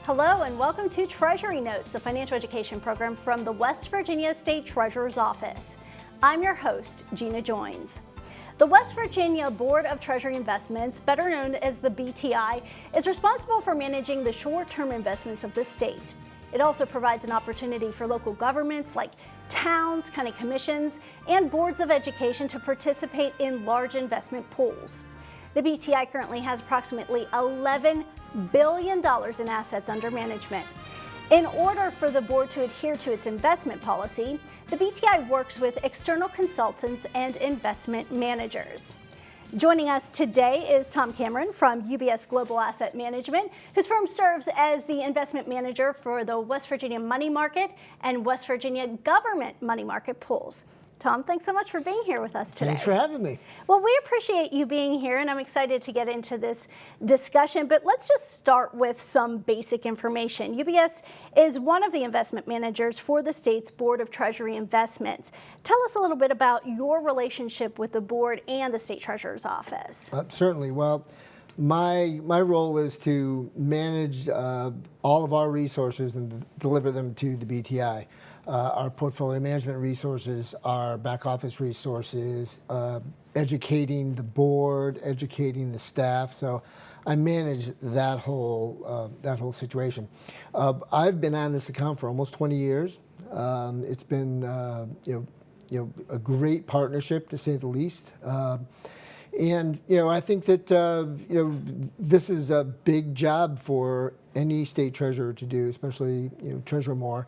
Hello and welcome to Treasury Notes, a financial education program from the West Virginia State Treasurer's Office. I'm your host, Gina Joins. The West Virginia Board of Treasury Investments, better known as the BTI, is responsible for managing the short-term investments of the state. It also provides an opportunity for local governments like towns, county commissions, and boards of education to participate in large investment pools. The BTI currently has approximately $11 billion in assets under management. In order for the board to adhere to its investment policy, the BTI works with external consultants and investment managers. Joining us today is Tom Cameron from UBS Global Asset Management, whose firm serves as the investment manager for the West Virginia money market and West Virginia government money market pools. Tom, thanks so much for being here with us today. Thanks for having me. Well, we appreciate you being here, and I'm excited to get into this discussion, but let's just start with some basic information. UBS is one of the investment managers for the state's Board of Treasury Investments. Tell us a little bit about your relationship with the board and the State Treasurer's Office. Certainly. Well, my role is to manage all of our resources and deliver them to the BTI. Our portfolio management resources, our back office resources, educating the board, educating the staff. So I manage that whole situation. I've been on this account for almost 20 years. It's been a great partnership, to say the least. And I think that this is a big job for any state treasurer to do, especially Treasurer Moore.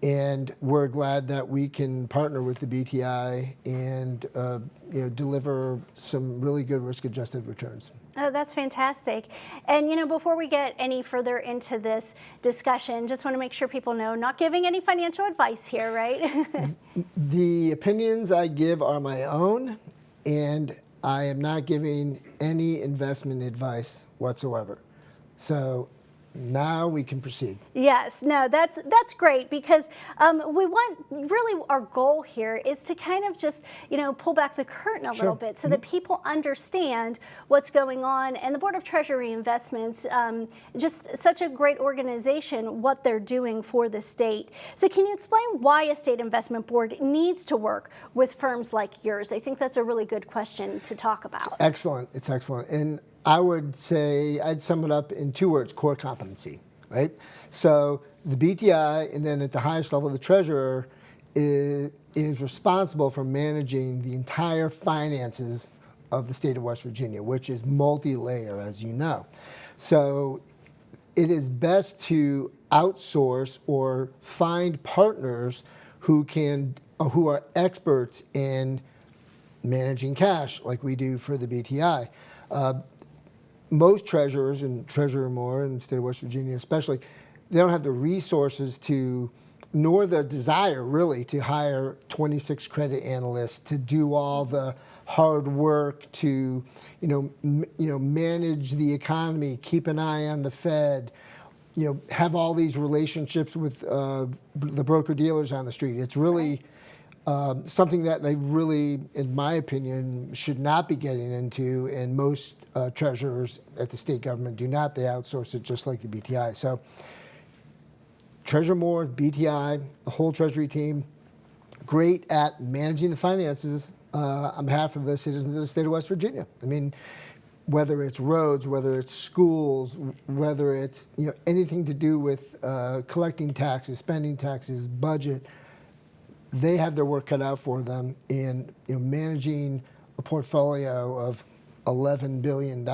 And we're glad that we can partner with the BTI and deliver some really good risk-adjusted returns. Oh, that's fantastic. And before we get any further into this discussion, just want to make sure people know, not giving any financial advice here, right? The opinions I give are my own, and I am not giving any investment advice whatsoever. So now we can proceed. Yes, no, that's great, because we want, really our goal here is to kind of just, pull back the curtain a little bit so that people understand what's going on. And the Board of Treasury Investments, just such a great organization, what they're doing for the state. So can you explain why a state investment board needs to work with firms like yours? I think that's a really good question to talk about. It's excellent. It's excellent. And I would say, I'd sum it up in two words: core competency, right? So the BTI, and then at the highest level, the treasurer is responsible for managing the entire finances of the state of West Virginia, which is multi-layer, as you know. So it is best to outsource or find partners who are experts in managing cash, like we do for the BTI. Most treasurers, and Treasurer Moore in the state of West Virginia especially, they don't have the resources nor the desire really, to hire 26 credit analysts to do all the hard work to, manage the economy, keep an eye on the Fed, have all these relationships with the broker dealers on the street. It's really something that they really, in my opinion, should not be getting into, and most treasurers at the state government do not. They outsource it just like the BTI. So Treasurer Moore, BTI, the whole Treasury team, great at managing the finances on behalf of the citizens of the state of West Virginia. I mean, whether it's roads, whether it's schools, whether it's anything to do with collecting taxes, spending taxes, budget, they have their work cut out for them in managing a portfolio of $11 billion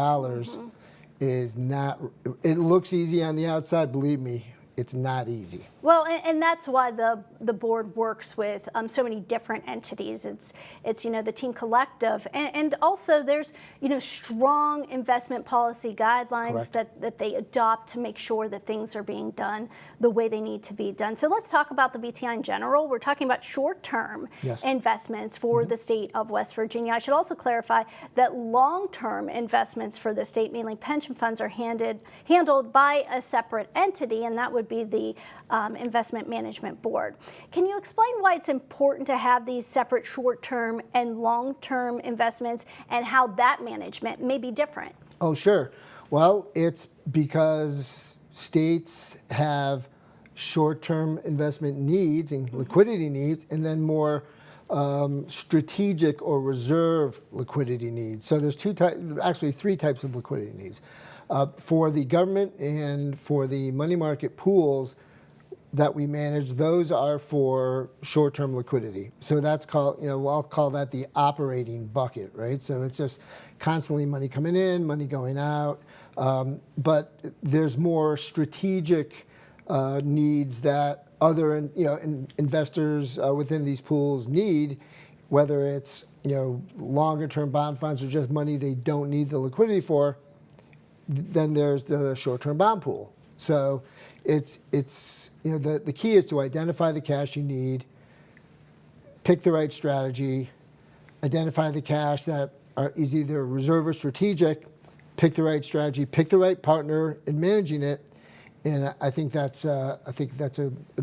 is not, it looks easy on the outside, believe me, it's not easy. Well, and that's why the board works with so many different entities. It's the team collective, and also there's strong investment policy guidelines that they adopt to make sure that things are being done the way they need to be done. So let's talk about the BTI in general. We're talking about short-term investments for the state of West Virginia. I should also clarify that long-term investments for the state, mainly pension funds, are handled by a separate entity, and that would be the Investment Management Board. Can you explain why it's important to have these separate short-term and long-term investments and how that management may be different? Oh, sure. Well, it's because states have short-term investment needs and liquidity needs, and then more strategic or reserve liquidity needs. So there's actually three types of liquidity needs. For the government and for the money market pools that we manage, those are for short-term liquidity. So that's called, I'll call that the operating bucket, right? So it's just constantly money coming in, money going out. But there's more strategic needs that other investors within these pools need, whether it's longer-term bond funds or just money they don't need the liquidity for. Then there's the short-term bond pool. So it's the key is to identify the cash you need, pick the right strategy, identify the cash that is either reserve or strategic, pick the right strategy, pick the right partner in managing it, and I think that's a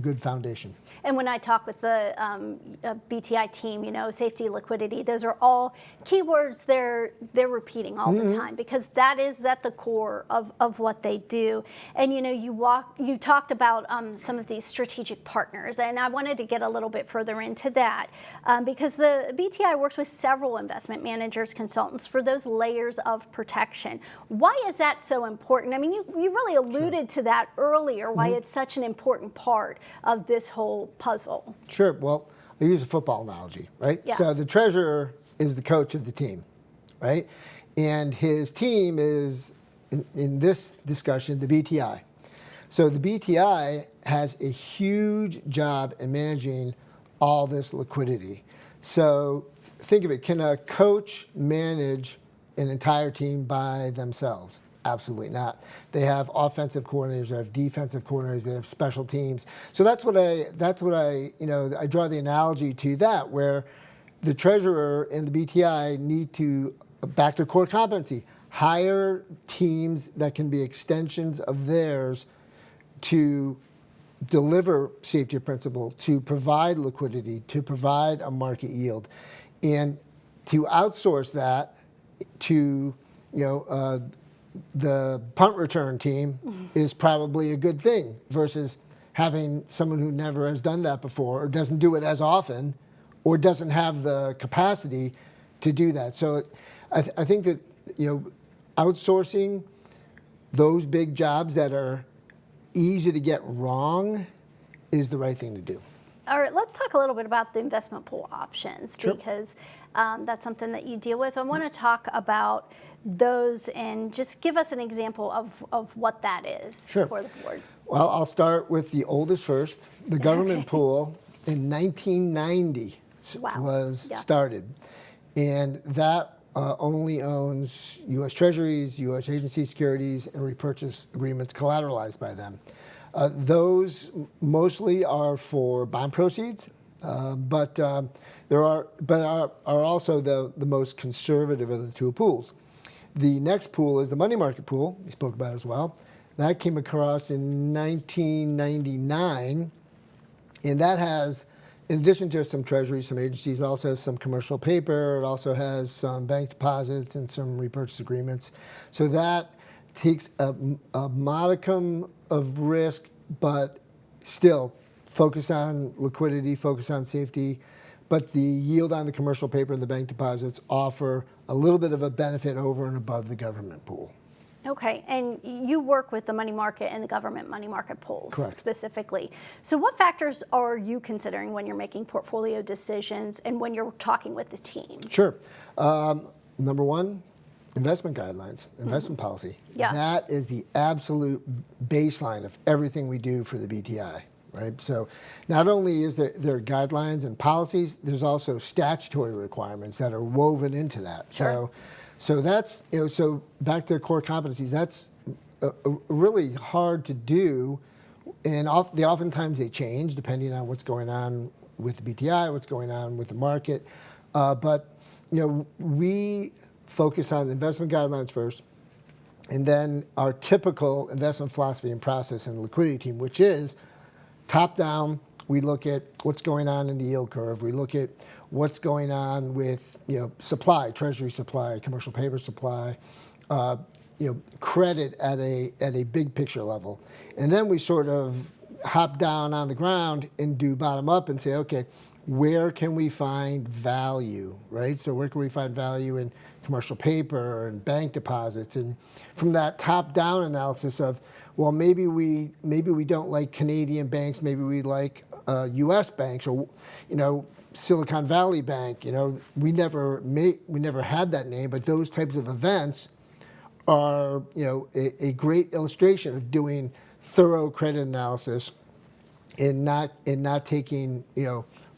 good foundation. And when I talk with the BTI team, safety, liquidity, those are all keywords they're repeating all the time, because that is at the core of what they do. And you talked about some of these strategic partners, and I wanted to get a little bit further into that because the BTI works with several investment managers, consultants for those layers of protection. Why is that so important? I mean, you really alluded to that earlier, why it's such an important part of this whole puzzle. Sure. Well, I use a football analogy, right? Yeah. So the treasurer is the coach of the team, right? And his team is, in this discussion, the BTI. So the BTI has a huge job in managing all this liquidity. So think of it, can a coach manage an entire team by themselves? Absolutely not. They have offensive coordinators, they have defensive coordinators, they have special teams. So that's what I draw the analogy to that, where the treasurer and the BTI need to, back to core competency, hire teams that can be extensions of theirs to deliver safety principle, to provide liquidity, to provide a market yield, and to outsource that to, the punt return team is probably a good thing versus having someone who never has done that before or doesn't do it as often or doesn't have the capacity to do that. So I think that, outsourcing those big jobs that are easy to get wrong is the right thing to do. All right, let's talk a little bit about the investment pool options, Sure. because that's something that you deal with. I want to talk about those and just give us an example of what that is Sure. for the board. Well, I'll start with the oldest first. The government pool in 1990 was started, and that only owns U.S. Treasuries, U.S. agency securities, and repurchase agreements collateralized by them. Those mostly are for bond proceeds, but there are also the most conservative of the two pools. The next pool is the money market pool, we spoke about as well. That came across in 1999, and that has, in addition to some treasuries, some agencies, also has some commercial paper. It also has some bank deposits and some repurchase agreements. So that takes a modicum of risk, but still focus on liquidity, focus on safety. But the yield on the commercial paper and the bank deposits offer a little bit of a benefit over and above the government pool. Okay, and you work with the money market and the government money market pools. Correct. Specifically. So what factors are you considering when you're making portfolio decisions and when you're talking with the team? Sure. Number one, investment guidelines, investment policy. Yeah. That is the absolute baseline of everything we do for the BTI. Right? So not only is there guidelines and policies, there's also statutory requirements that are woven into that. Sure. So that's, so back to core competencies, that's really hard to do, and oftentimes they change depending on what's going on with the BTI, what's going on with the market. But we focus on investment guidelines first, and then our typical investment philosophy and process and liquidity team, which is top down. We look at what's going on in the yield curve. We look at what's going on with supply, treasury supply, commercial paper supply. credit at a big picture level, and then we sort of hop down on the ground and do bottom up and say, okay, where can we find value, right? So where can we find value in commercial paper and bank deposits, and from that top down analysis of, well, maybe we don't like Canadian banks, maybe we like U.S. banks, or Silicon Valley Bank. We never had that name, but those types of events are a great illustration of doing thorough credit analysis and not taking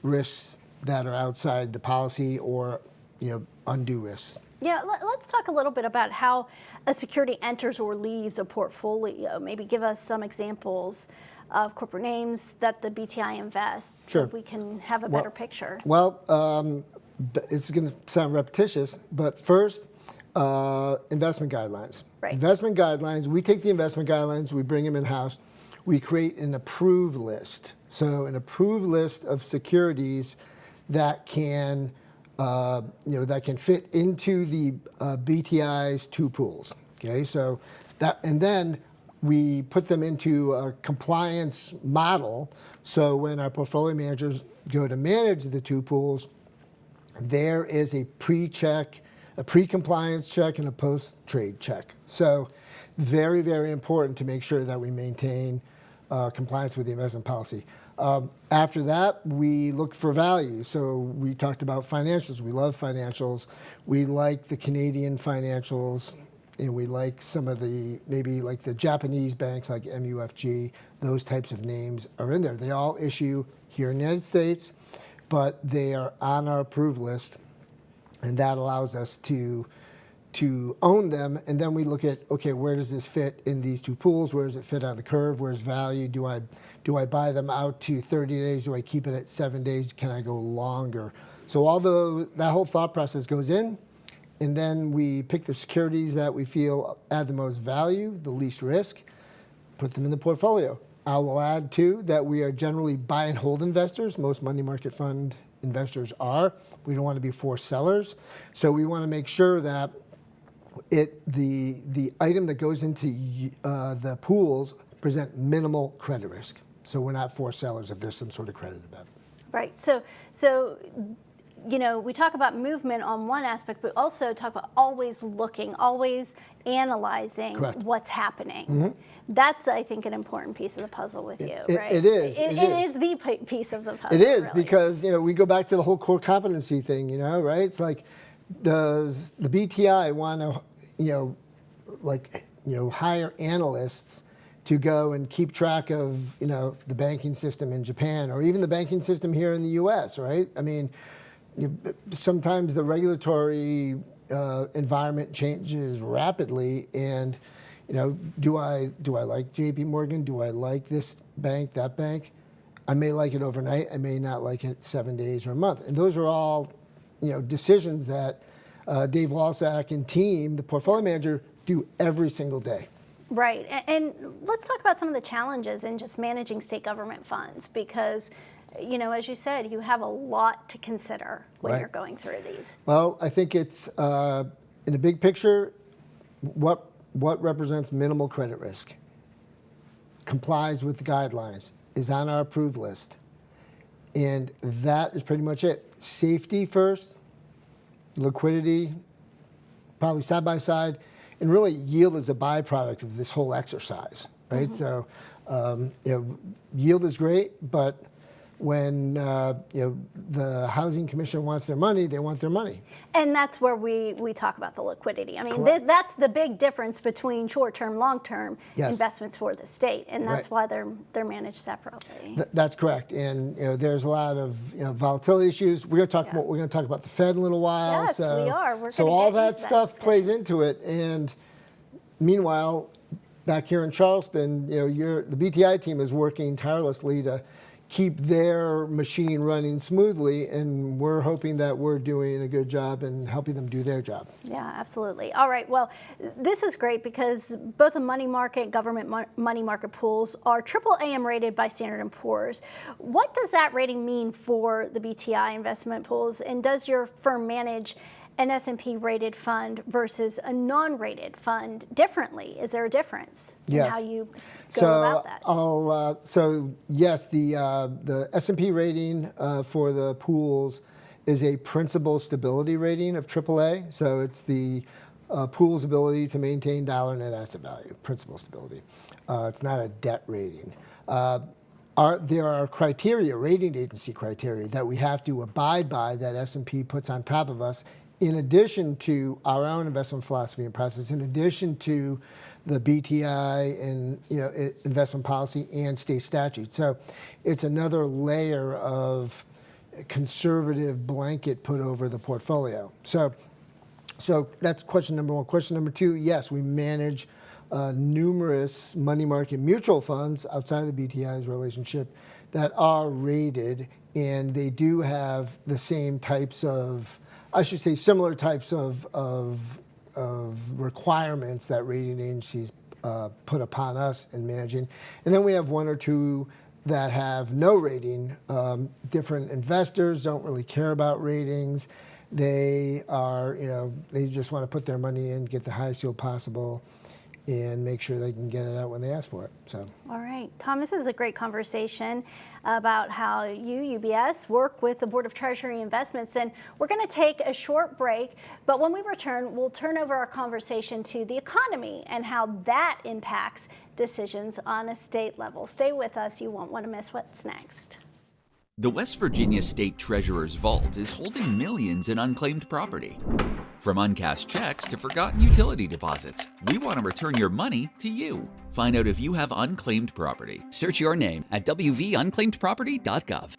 risks that are outside the policy or undue risks. Yeah, let's talk a little bit about how a security enters or leaves a portfolio. Maybe give us some examples of corporate names that the BTI invests, Sure. so we can have a better picture. Well, it's going to sound repetitious, but first, investment guidelines. Right. Investment guidelines, we take the investment guidelines, we bring them in-house, we create an approved list. So an approved list of securities that can fit into the BTI's two pools. Okay, so that, and then we put them into a compliance model. So when our portfolio managers go to manage the two pools, there is a pre-check, a pre-compliance check, and a post-trade check. So very, very important to make sure that we maintain compliance with the investment policy. After that, we look for value. So we talked about financials. We love financials. We like the Canadian financials, and we like some of the, maybe like the Japanese banks like MUFG. Those types of names are in there. They all issue here in the United States, but they are on our approved list, and that allows us to own them. And then we look at, okay, where does this fit in these two pools? Where does it fit on the curve? Where's value? Do I buy them out to 30 days? Do I keep it at 7 days? Can I go longer? So although that whole thought process goes in, and then we pick the securities that we feel add the most value, the least risk, put them in the portfolio. I will add too that we are generally buy and hold investors. Most money market fund investors are. We don't want to be forced sellers. So we want to make sure that the item that goes into the pools present minimal credit risk. So we're not forced sellers if there's some sort of credit event. Right. So we talk about movement on one aspect, but also talk about always looking, always analyzing Correct. what's happening. Mm-hmm. That's, I think, an important piece of the puzzle with you, right? It is. It is the piece of the puzzle. It is, really. because we go back to the whole core competency thing, right? It's like, does the BTI want to, hire analysts to go and keep track of, the banking system in Japan, or even the banking system here in the U.S., right? I mean, sometimes the regulatory environment changes rapidly, and do I like J.P. Morgan? Do I like this bank, that bank? I may like it overnight. I may not like it 7 days or a month. And those are all, decisions that Dave Walsack and team, the portfolio manager, do every single day. Right. And let's talk about some of the challenges in just managing state government funds, because, as you said, you have a lot to consider when Right. you're going through these. Well, I think it's, in the big picture, what represents minimal credit risk, complies with the guidelines, is on our approved list. And that is pretty much it. Safety first, liquidity, probably side by side, and really yield is a byproduct of this whole exercise, right? Mm-hmm. So, yield is great, but when the Housing Commission wants their money, they want their money. And that's where we talk about the liquidity. I mean, Correct. that's the big difference between short-term, long-term Yes. investments for the state, and that's Right. why they're managed separately. That's correct, and there's a lot of volatility issues. We're going to talk about the Fed in a little while. Yes, so, we are. We're so gonna all get that into that stuff discussion. plays into it. And meanwhile, back here in Charleston, the BTI team is working tirelessly to keep their machine running smoothly, and we're hoping that we're doing a good job in helping them do their job. Yeah, absolutely. All right, well, this is great because both the money market, government money market pools are AAA rated by Standard & Poor's. What does that rating mean for the BTI investment pools, and does your firm manage an S&P rated fund versus a non-rated fund differently? Is there a difference in how you go about that? So yes, the S&P rating for the pools is a principal stability rating of AAA. So it's the pool's ability to maintain dollar net asset value, principal stability. It's not a debt rating. There are criteria, rating agency criteria, that we have to abide by that S&P puts on top of us, in addition to our own investment philosophy and process, in addition to the BTI and investment policy and state statute. So it's another layer of conservative blanket put over the portfolio. So that's question number one. Question number two, yes, we manage numerous money market mutual funds outside of the BTI's relationship that are rated, and they do have the same types of, I should say, similar types of requirements that rating agencies put upon us in managing. And then we have one or two that have no rating. Different investors don't really care about ratings. They are, they just want to put their money in, get the highest yield possible, and make sure they can get it out when they ask for it. So. All right, Tom, this is a great conversation about how you, UBS, work with the Board of Treasury Investments, and we're going to take a short break, but when we return, we'll turn over our conversation to the economy and how that impacts decisions on a state level. Stay with us, you won't want to miss what's next. The West Virginia State Treasurer's Vault is holding millions in unclaimed property. From uncashed checks to forgotten utility deposits, we want to return your money to you. Find out if you have unclaimed property. Search your name at wvunclaimedproperty.gov.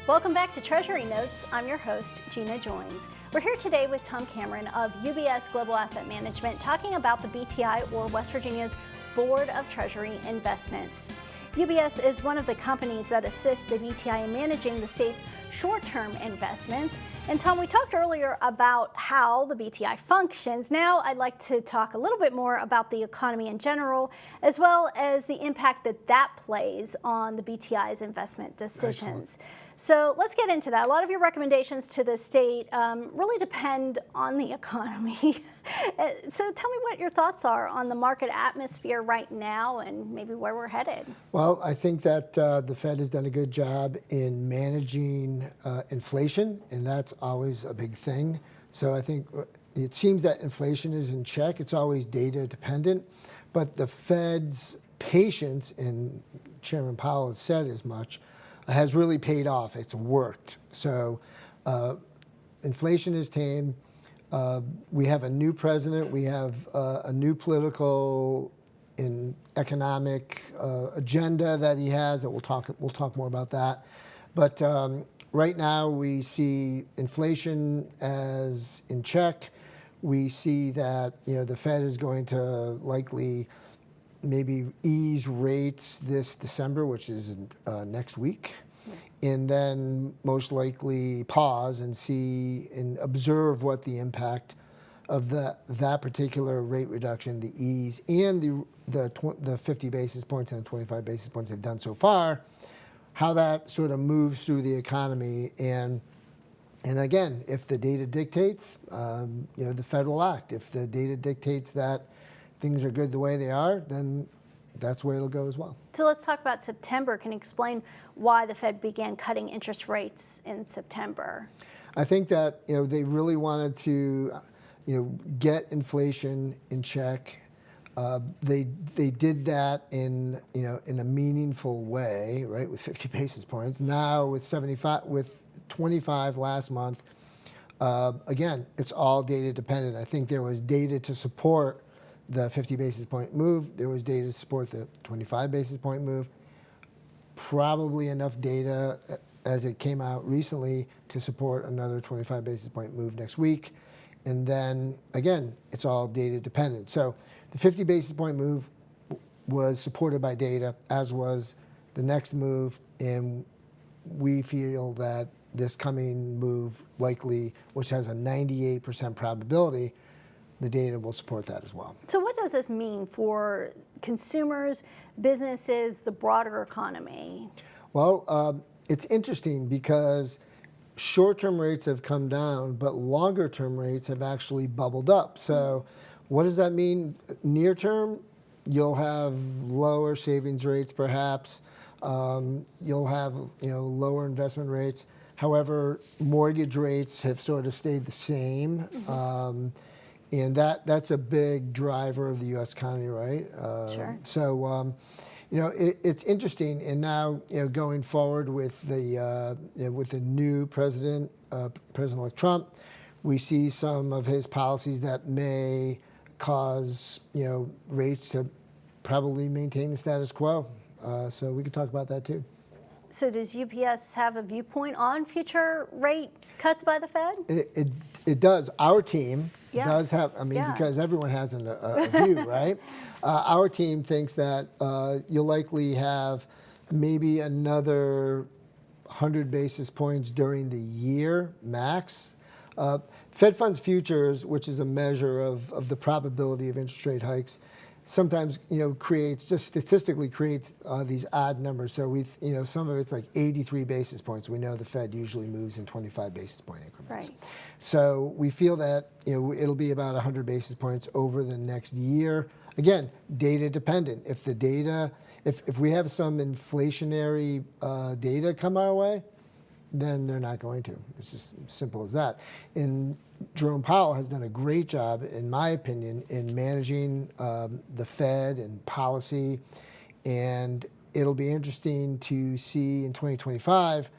Welcome back to Treasury Notes. I'm your host, Gina Joins. We're here today with Tom Cameron of UBS Global Asset Management talking about the BTI, or West Virginia's Board of Treasury Investments. UBS is one of the companies that assists the BTI in managing the state's short-term investments. And Tom, we talked earlier about how the BTI functions. Now I'd like to talk a little bit more about the economy in general, as well as the impact that plays on the BTI's investment decisions. Excellent. So let's get into that. A lot of your recommendations to the state really depend on the economy. So tell me what your thoughts are on the market atmosphere right now and maybe where we're headed. Well, I think that the Fed has done a good job in managing inflation, and that's always a big thing. So I think it seems that inflation is in check. It's always data dependent, but the Fed's patience, and Chairman Powell has said as much, has really paid off. It's worked. So inflation is tame. We have a new president. We have a new political and economic agenda that he has. That we'll talk more about that. But right now we see inflation as in check. We see that the Fed is going to likely maybe ease rates this December, which is next week, and then most likely pause and see and observe what the impact of that particular rate reduction, the ease, and the 50 basis points and the 25 basis points they've done so far, how that sort of moves through the economy. And again, if the data dictates, the Fed will act. If the data dictates that things are good the way they are, then that's where it'll go as well. So let's talk about September. Can you explain why the Fed began cutting interest rates in September? I think that they really wanted to get inflation in check. They did that in a meaningful way, right, with 50 basis points. Now with 75, with 25 last month, again, it's all data dependent. I think there was data to support the 50 basis point move. There was data to support the 25 basis point move. Probably enough data as it came out recently to support another 25 basis point move next week. And then again, it's all data dependent. So the 50 basis point move was supported by data, as was the next move. And we feel that this coming move likely, which has a 98% probability, the data will support that as well. So what does this mean for consumers, businesses, the broader economy? Well, it's interesting because short-term rates have come down, but longer-term rates have actually bubbled up. So what does that mean? Near term, you'll have lower savings rates perhaps. You'll have lower investment rates. However, mortgage rates have sort of stayed the same. And that's a big driver of the U.S. economy, right? Sure. So, it's interesting. And now, going forward with the new president, President-elect Trump, we see some of his policies that may cause rates to probably maintain the status quo. So we could talk about that too. So does UBS have a viewpoint on future rate cuts by the Fed? It does. Our team Yeah. does have, Yeah. because everyone has a view, right? Our team thinks that you'll likely have maybe another 100 basis points during the year, max. Fed funds futures, which is a measure of the probability of interest rate hikes, sometimes statistically creates these odd numbers. So some of it's like 83 basis points. We know the Fed usually moves in 25 basis point increments. Right. So we feel that it'll be about 100 basis points over the next year. Again, data dependent. If the data, if we have some inflationary data come our way, then they're not going to. It's just simple as that. And Jerome Powell has done a great job, in my opinion, in managing the Fed and policy. And it'll be interesting to see in 2025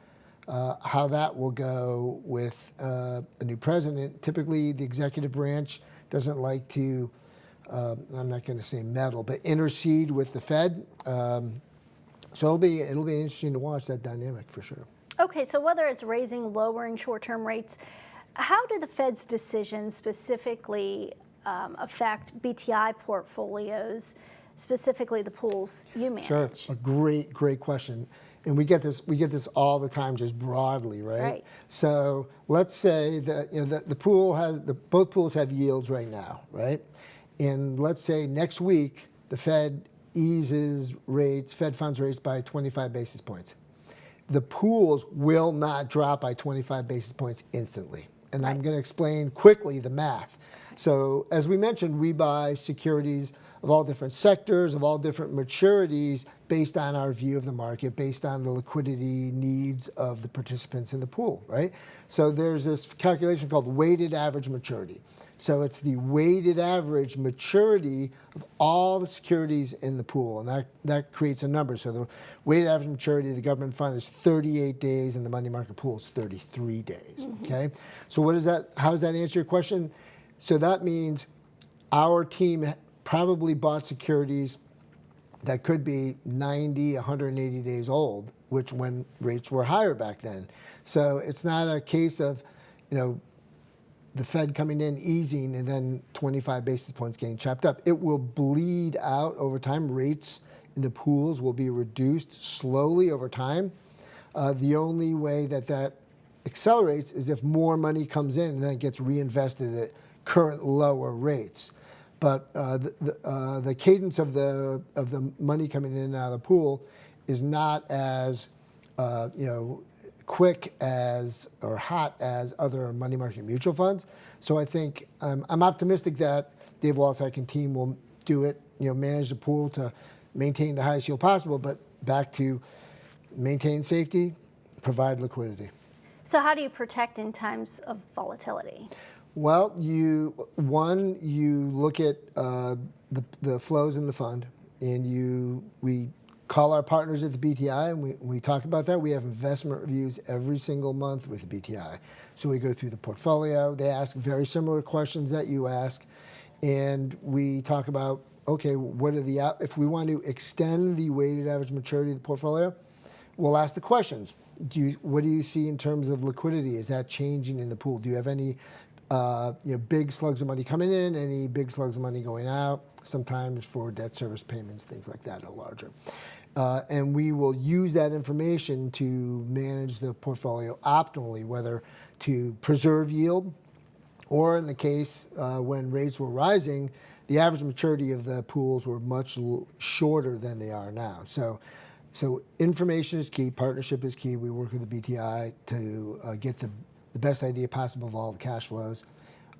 how that will go with a new president. Typically, the executive branch doesn't like to, I'm not going to say meddle, but intercede with the Fed. So it'll be interesting to watch that dynamic for sure. Okay, so whether it's raising, lowering short-term rates, how do the Fed's decisions specifically affect BTI portfolios, specifically the pools you manage? Sure, a great question. And we get this all the time, just broadly, right? Right. So let's say that both pools have yields right now, right? And let's say next week the Fed eases rates, Fed funds rates by 25 basis points. The pools will not drop by 25 basis points instantly. And I'm going to explain quickly the math. So as we mentioned, we buy securities of all different sectors, of all different maturities, based on our view of the market, based on the liquidity needs of the participants in the pool, right? So there's this calculation called weighted average maturity. So it's the weighted average maturity of all the securities in the pool, and that creates a number. So the weighted average maturity of the government fund is 38 days, and the money market pool is 33 days, okay? So how does that answer your question? So that means our team probably bought securities that could be 90, 180 days old, which when rates were higher back then. So it's not a case of, the Fed coming in, easing, and then 25 basis points getting chopped up. It will bleed out over time. Rates in the pools will be reduced slowly over time. The only way that accelerates is if more money comes in and then it gets reinvested at current lower rates. But the cadence of the money coming in and out of the pool is not as quick as or hot as other money market mutual funds. So I think I'm optimistic that Dave Walsack and team will do it, manage the pool to maintain the highest yield possible, but back to maintain safety, provide liquidity. So how do you protect in times of volatility? Well, you look at the flows in the fund, and we call our partners at the BTI, and we talk about that. We have investment reviews every single month with the BTI. So we go through the portfolio. They ask very similar questions that you ask, and we talk about, okay, if we want to extend the weighted average maturity of the portfolio, we'll ask the questions. What do you see in terms of liquidity? Is that changing in the pool? Do you have any big slugs of money coming in, any big slugs of money going out? Sometimes for debt service payments, things like that are larger. And we will use that information to manage the portfolio optimally, whether to preserve yield Or in the case when rates were rising, the average maturity of the pools were much shorter than they are now. So information is key, partnership is key. We work with the BTI to get the best idea possible of all the cash flows.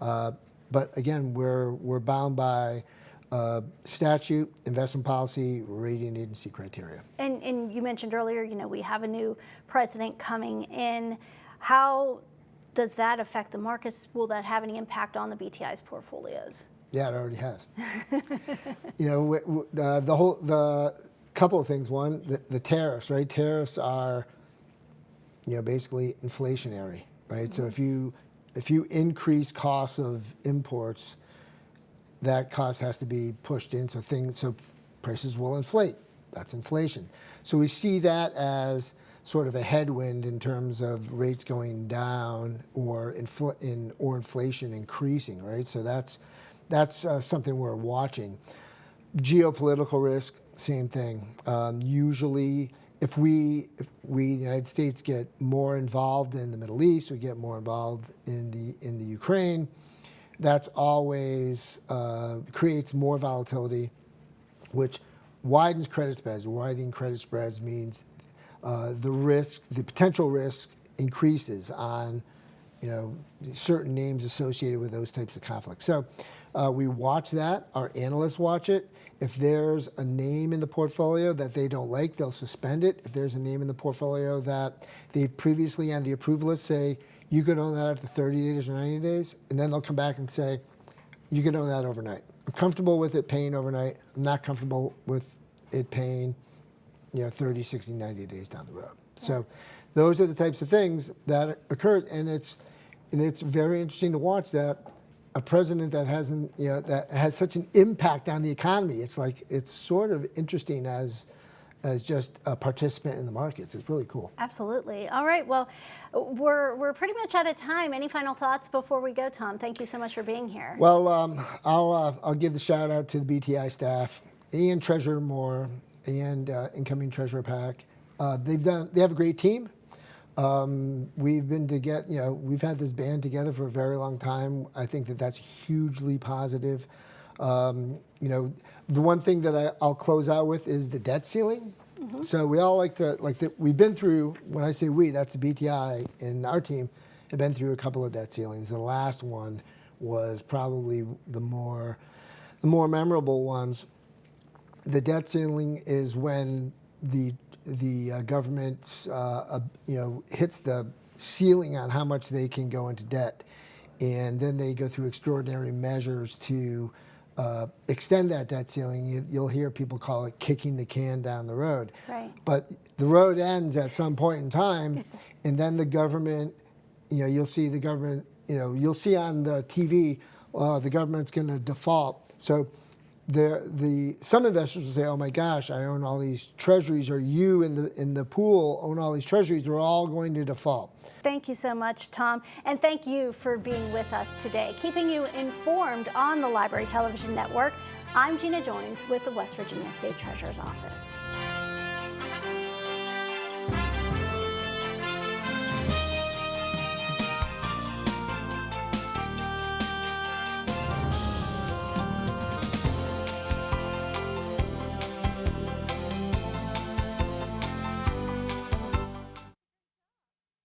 But again, we're bound by statute, investment policy, rating agency criteria. And you mentioned earlier, we have a new president coming in. How does that affect the markets? Will that have any impact on the BTI's portfolios? Yeah, it already has. The couple of things. One, the tariffs, right? Tariffs are, basically inflationary, right? Mm-hmm. So if you increase costs of imports, that cost has to be pushed in. So prices will inflate. That's inflation. So we see that as sort of a headwind in terms of rates going down or inflation increasing, right? So that's something we're watching. Geopolitical risk, same thing. Usually, if we, the United States, get more involved in the Middle East, we get more involved in the Ukraine, that's always creates more volatility, which widens credit spreads. Widening credit spreads means the potential risk increases on, certain names associated with those types of conflicts. So we watch that. Our analysts watch it. If there's a name in the portfolio that they don't like, they'll suspend it. If there's a name in the portfolio that they previously on the approval list say, you could own that after 30 days or 90 days, and then they'll come back and say, you could own that overnight. I'm comfortable with it paying overnight. I'm not comfortable with it paying 30, 60, 90 days down the road. Yeah. So those are the types of things that occurred, and it's very interesting to watch that a president that hasn't, that has such an impact on the economy. It's sort of interesting as just a participant in the markets. It's really cool. Absolutely. All right. Well, we're pretty much out of time. Any final thoughts before we go, Tom? Thank you so much for being here. Well, I'll give the shout out to the BTI staff, Ian Treasurer Moore, and incoming Treasurer Pack. They have a great team. We've been together, we've had this band together for a very long time. I think that's hugely positive. The one thing that I'll close out with is the debt ceiling. Mm-hmm. So we all we've been through, when I say we, that's the BTI and our team, have been through a couple of debt ceilings. The last one was probably the more memorable ones. The debt ceiling is when the government hits the ceiling on how much they can go into debt, and then they go through extraordinary measures to extend that debt ceiling. You'll hear people call it kicking the can down the road. Right. But the road ends at some point in time, and then the government, you'll see the government, you'll see on the TV, the government's going to default. So some investors will say, oh my gosh, I own all these treasuries, or you in the pool own all these treasuries, they're all going to default. Thank you so much, Tom, and thank you for being with us today, keeping you informed on the Library Television Network. I'm Gina Joins with the West Virginia State Treasurer's Office.